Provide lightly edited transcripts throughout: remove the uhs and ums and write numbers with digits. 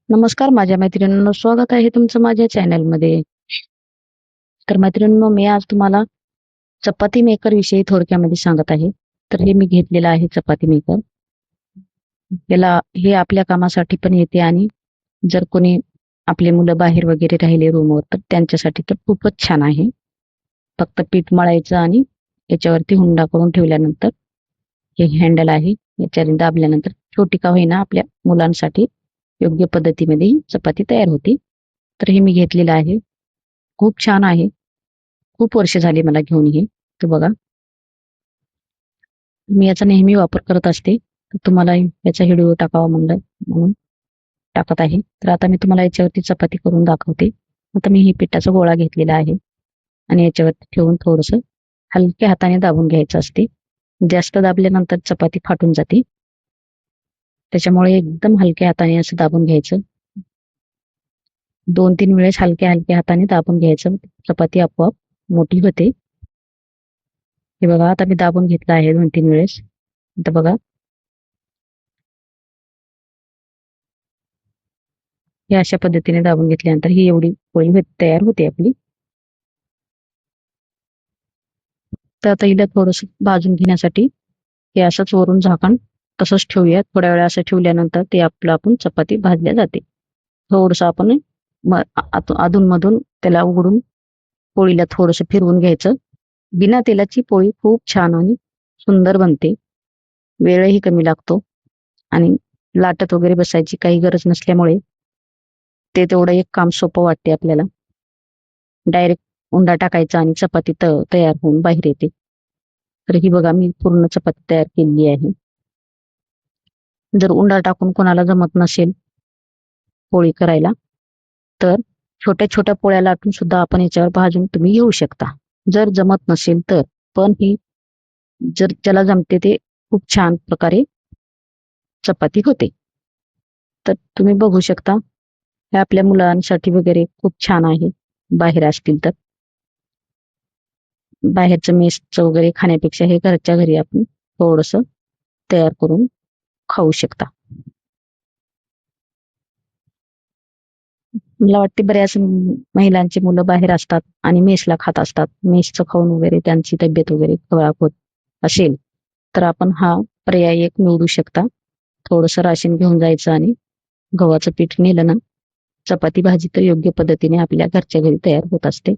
नमस्कार माझ्या मैत्रिणींनो, स्वागत आहे तुमचं माझ्या चॅनलमध्ये. तर मैत्रिणींनो, मी आज तुम्हाला चपाती मेकर विषयी थोडक्यामध्ये सांगत आहे. तर हे मी घेतलेलं आहे चपाती मेकर. हे आपल्या कामासाठी पण येते आणि जर कोणी आपले मुलं बाहेर वगैरे राहिले रूमवर तर त्यांच्यासाठी तर खूपच छान आहे. फक्त पीठ मळायचं आणि याच्यावरती हुंडा करून ठेवल्यानंतर हे हँडल आहे, याच्याने दाबल्यानंतर छोटी का होईना आपल्या मुलांसाठी योग्य पद्धतीमध्ये ही चपाती तयार होती. तर हे मी घेतलेलं आहे. खूप छान आहे. खूप वर्ष झाली मला घेऊन हे. तर बघा, मी याचा नेहमी वापर करत असते. तर तुम्हाला याचा व्हिडिओ टाकावा म्हणून टाकत आहे. तर आता मी तुम्हाला याच्यावरती चपाती करून दाखवते. आता मी ही पिठाचा गोळा घेतलेला आहे आणि याच्यावरती ठेवून थोडंसं हलक्या हाताने दाबून घ्यायचं असते. जास्त दाबल्यानंतर चपाती फाटून जाते. त्याच्यामुळे एकदम हलक्या हाताने असं दाबून घ्यायचं. 2-3 वेळेस हलक्या हलक्या हाताने दाबून घ्यायचं. चपाती आपोआप मोठी होते. हे बघा, आता मी दाबून घेतलं आहे 2-3 वेळेस. आता बघा, हे अशा पद्धतीने दाबून घेतल्यानंतर ही एवढी पोळी तयार होते आपली. तर आता हिला थोडंसं भाजून घेण्यासाठी हे असंच वरून झाकण तसंच ठेवूया. थोड्या वेळा असं ठेवल्यानंतर ते आपण चपाती भाजल्या जाते. थोडंसं आपण अधूनमधून त्याला उघडून पोळीला थोडंसं फिरवून घ्यायचं. बिना तेलाची पोळी खूप छान आणि सुंदर बनते. वेळही कमी लागतो आणि लाटत वगैरे बसायची काही गरज नसल्यामुळे ते तेवढं एक काम सोपं वाटते आपल्याला. डायरेक्ट उंडा टाकायचा आणि चपाती तयार होऊन बाहेर येते. तर ही बघा, मी पूर्ण चपाती तयार केलेली आहे. जर उंडा टाकून कोणाला जमत नसेल पोळी करायला तर छोट्या छोट्या पोळ्या लाटून सुद्धा आपण याच्यावर भाजून तुम्ही घेऊ शकता, जर जमत नसेल तर. पण ही जर ज्याला जमते ते खूप छान प्रकारे चपाती होते. तर तुम्ही बघू शकता, हे आपल्या मुलांसाठी वगैरे खूप छान आहे. बाहेर असतील तर बाहेरचं मेसचं वगैरे खाण्यापेक्षा हे घरच्या घरी आपण थोडंसं तयार करून खाऊ शकता. मला वाटते बऱ्याच महिलांची मुलं बाहेर असतात आणि मेसला खात असतात. मेसचं खाऊन वगैरे त्यांची तब्येत वगैरे खराब होत असेल तर आपण हा पर्याय एक निवडू शकता. थोडंसं राशन घेऊन जायचं आणि गव्हाचं पीठ नेलं ना, चपाती भाजी तर योग्य पद्धतीने आपल्या घरच्या घरी तयार होत असते.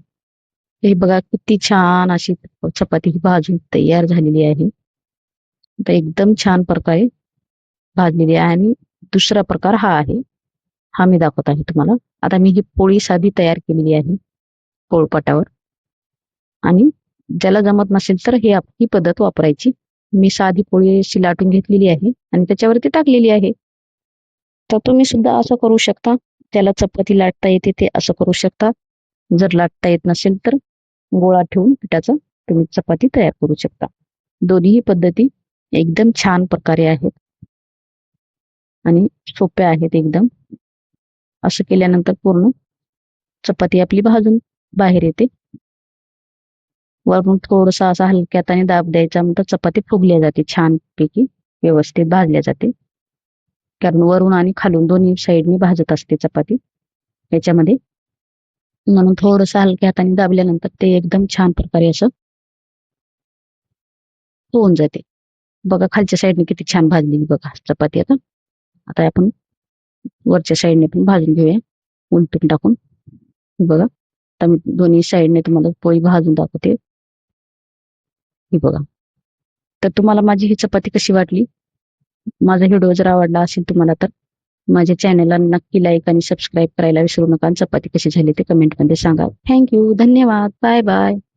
हे बघा, किती छान अशी चपाती भाजून तयार झालेली आहे. तर एकदम छान प्रकारे भाजलेली आहे आणि दुसरा प्रकार हा आहे. हा मी दाखवत आहे तुम्हाला. आता मी ही पोळी साधी तयार केलेली आहे पोळपाटावर आणि ज्याला जमत नसेल तर ही पद्धत वापरायची. मी साधी पोळी अशी लाटून घेतलेली आहे आणि त्याच्यावरती टाकलेली आहे. तर तुम्ही सुद्धा असं करू शकता. ज्याला चपाती लाटता येते ते असं करू शकता. जर लाटता येत नसेल तर गोळा ठेवून पिठाचा तुम्ही चपाती तयार करू शकता. दोन्हीही पद्धती एकदम छान प्रकारे आहेत आणि सोप्या आहेत एकदम. असं केल्यानंतर पूर्ण चपाती आपली भाजून बाहेर येते. वरून थोडंसं असा हलक्या हाताने दाब द्यायचा, नंतर चपाती फुगल्या जाते छानपैकी, व्यवस्थित भाजल्या जाते. कारण वरून आणि खालून दोन्ही साईडनी भाजत असते चपाती याच्यामध्ये. म्हणून थोडंसं हलक्या हाताने दाबल्यानंतर ते एकदम छान प्रकारे असं होऊन जाते. बघा, खालच्या साईडने किती छान भाजलेली बघा चपाती. आता आता आपण वरच्या साईडने पण भाजून घेऊया उलटून टाकून. बघा, आता मी दोन्ही साईडने तुम्हाला पोळी भाजून दाखवते. ही बघा. तर तुम्हाला माझी ही चपाती कशी वाटली? माझा व्हिडिओ जर आवडला असेल तुम्हाला तर माझ्या चॅनलला नक्की लाईक आणि सबस्क्राईब करायला विसरू नका. चपाती कशी झाली ते कमेंटमध्ये सांगा. थँक्यू. धन्यवाद. Bye bye.